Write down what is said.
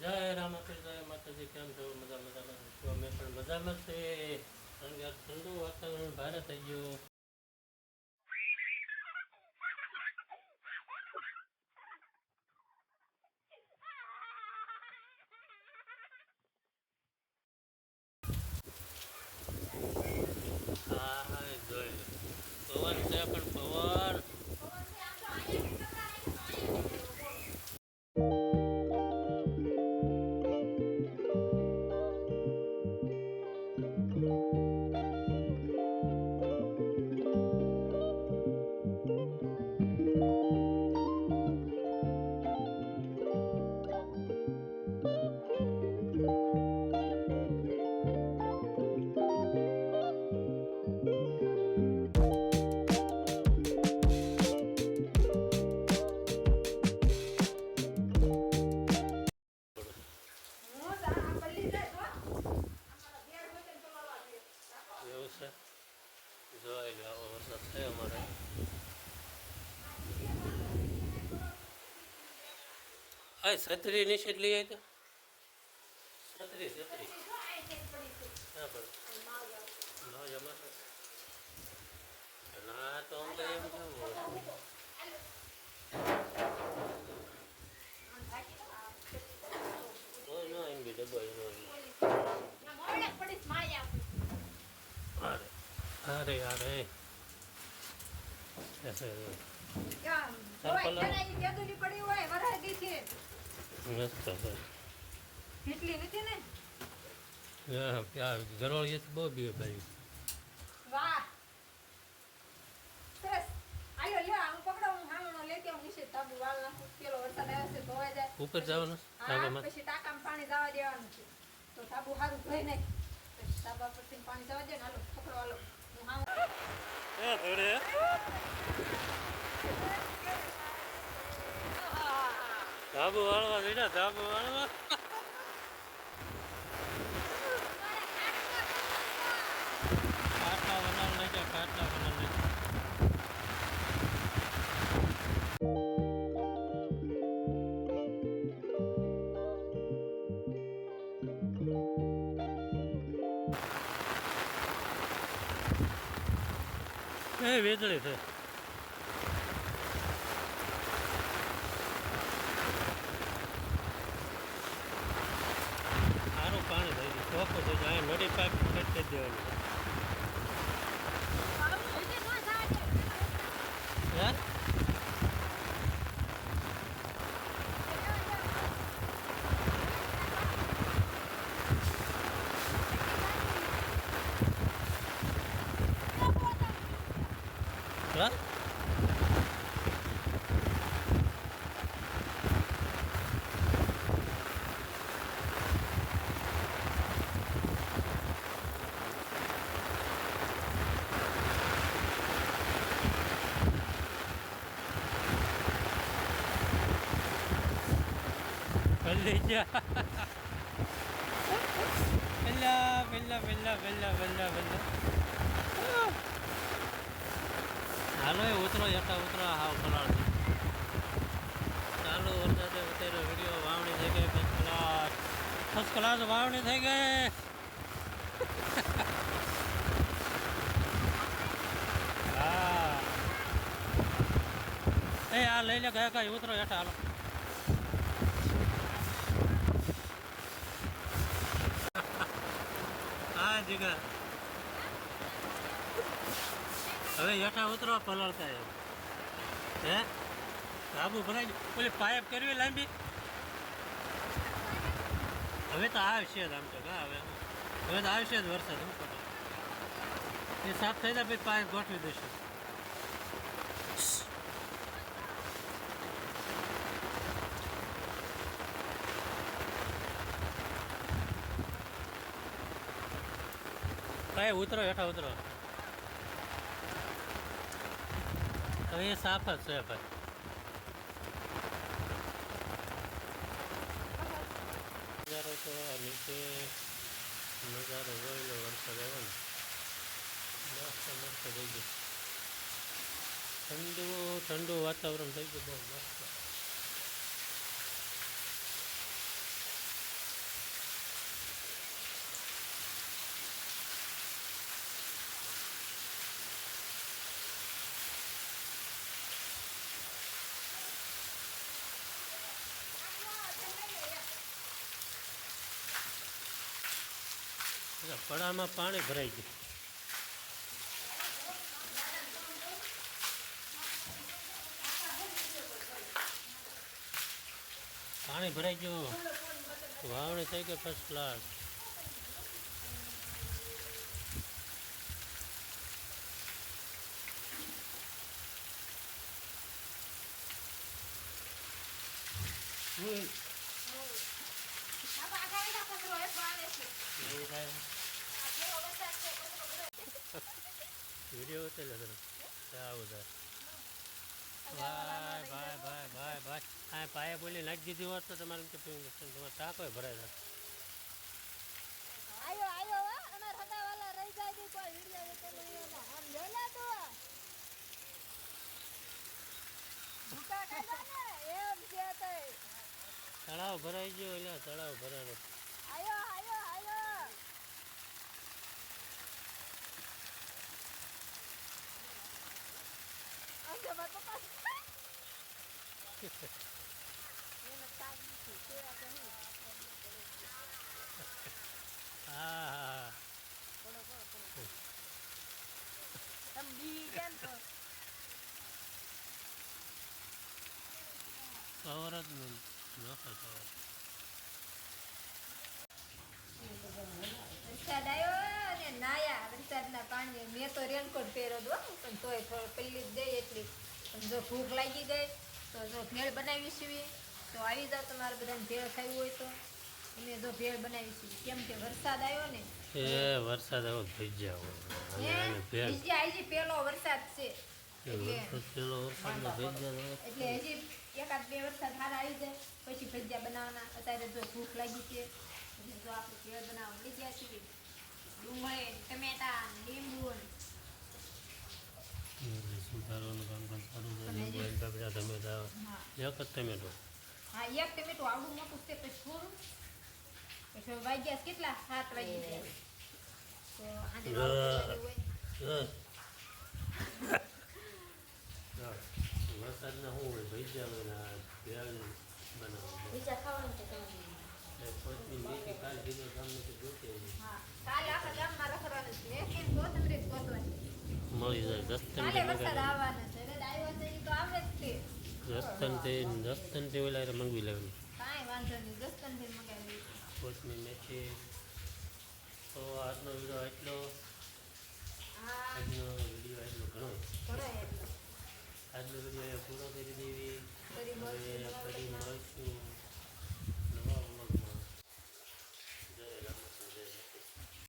જય રામાપીર, જય માતાજી. કેમ છો? મજામાં છો? અમે પણ મજામાં છે. કારણ કે ઠંડુ વાતાવરણ ભારે થઈ ગયું. હા જોઈ પવન છે પણ પવન એવું છે. જોઈ લો આવો વરસાદ છે અમારે. હા છત્રી નિશ્ચિત લઈ આવી તો છત્રી છત્રી હા પણ ના જમા ના તો અમને એમ કેવું હોય એમ બી ડબ્બો અરે અરે અરે ગરોળી બહુ બીવે ભાઈ. ઉપર જવાનું પછી ટાંકામાં પાણી જવા દેવાનું છે તો સાબુ સારું ધોઈ નાખ પછી સાબા પરથી પાણી જવા દે ને હાલો પકડો હાલો ધાબુ વાળવા જઈને ધાબુ વાળવા ખાટલા બનાવ નાખ્યા ખાટલા બનાવ નાખ્યા. એ વીજળી છે. સારું પાણી થઈ ગયું ચોખ્ખું થઈ જાય નદી પાઇપ ખેંચી દેવાનું. હે હા ભલે જા પેલા પેલા પેલા પેલા પેલા પેલા હાલો એ ઉતરો એકતા ઉતરો હાવ કલાક ચાલુ વરસાદે ઉતાર્યો વિડીયો. વાવણી થઈ ગઈ ફર્સ્ટ ક્લાસ વાવણી થઈ ગઈ. હા એ આ લઈ લે ગયા કઈ ઉતરો હેઠા હાલો. હા જીગર હવે હેઠા ઉતરવા પલળતા એમ હે સાબુ ભરાય ઓલી પાઇપ કરવી લાંબી હવે તો આવશે જ આમ તો હવે હવે તો આવશે જ વરસાદ શું કરો એ સાફ થઈ જાય પછી પાઇપ ગોઠવી દઈશું. કઈ ઉતરો હેઠા ઉતરો હવે એ સાફ જ છે ભાઈ. નજારો તો નીચે નજારો જોઈ લો વરસાદ આવ્યો ને મસ્ત મસ્ત થઈ ગયું ઠંડુ ઠંડુ વાતાવરણ થઈ ગયું બહુ મસ્ત. પડામાં પાણી ભરાઈ ગયું. પાણી ભરાઈ ગયું. વાવણી થઈ ગઈ ફર્સ્ટ ક્લાસ. એવું થાય વિડીયો ઉતરેલો તને આવું થાય. ભાઈ ભાઈ ભાઈ ભાઈ ભાઈ હા પાયા બોલી નાખી દીધી હોત તો તમારે તમારે ટાંકો ભરાય જાય. તળાવ ભરાઈ ગયો એટલે તળાવ ભરાય. હા હા કવર જ નખો કવર. વરસાદ આવ્યો ને નાયા વરસાદના પાણી મેં તો રેનકોટ પહેર્યો હતો પણ તોય થોડો પેલી જ ગઈ એટલી. પણ જો ભૂખ લાગી ગઈ તો જો ભેળ બનાવી છીએ તો આવી જાવ. તમારે બધાને ભેળ ખાવી હોય તો અમે જો ભેળ બનાવી છીએ કેમ કે વરસાદ આવ્યો ને એ વરસાદ આવો ભીજ્યા હજી પેલો વરસાદ છે પેલો વરસાદમાં ભીજ્યા એટલે હજી એકાદ બે વરસાદ સારા આવી જાય પછી ભજીયા બનાવવાના. અત્યારે જો ભૂખ લાગી છે એટલે જો આપણે ભેળ બનાવવા લઈ ગયા છીએ. ડુંગળી ટમેટા લીંબુ સુધારવાનું કામકાજ સારું છે. લીંબુ ટમેટા ટમેટા એક જ ટમેટો. હા એક ટમેટું આવડું મોટું છે પછી થોડું પછી વાગ્યા કેટલા 7 વાગી ગયા તો આજે વરસાદના શું હોય ભજીયા હોય ભેળ બનાવવા બીજા ખાવાનું છે કોથમીર મેથી કાલે કીધું તમને તો જોતી હા કાલે આખા ગામમાં રખડવાનું છે કેમ કોથમરી ગોતવાની મળી જાય. કાલે વરસાદ આવવાનો છે એટલે આવ્યો છે ઈ તો આવે જ છે. રસ્તનથી ઓલા મંગવી લેવાની કાંઈ વાંધો નહીં દસ્તનથી મગાવી કોથમીર મેથી. તો આજનો વિડીયો એટલો હા આજનો વિડીયો એટલો ઘણો ઘણો એટલો આજનો વિડીયો પૂરો કરી દેવી.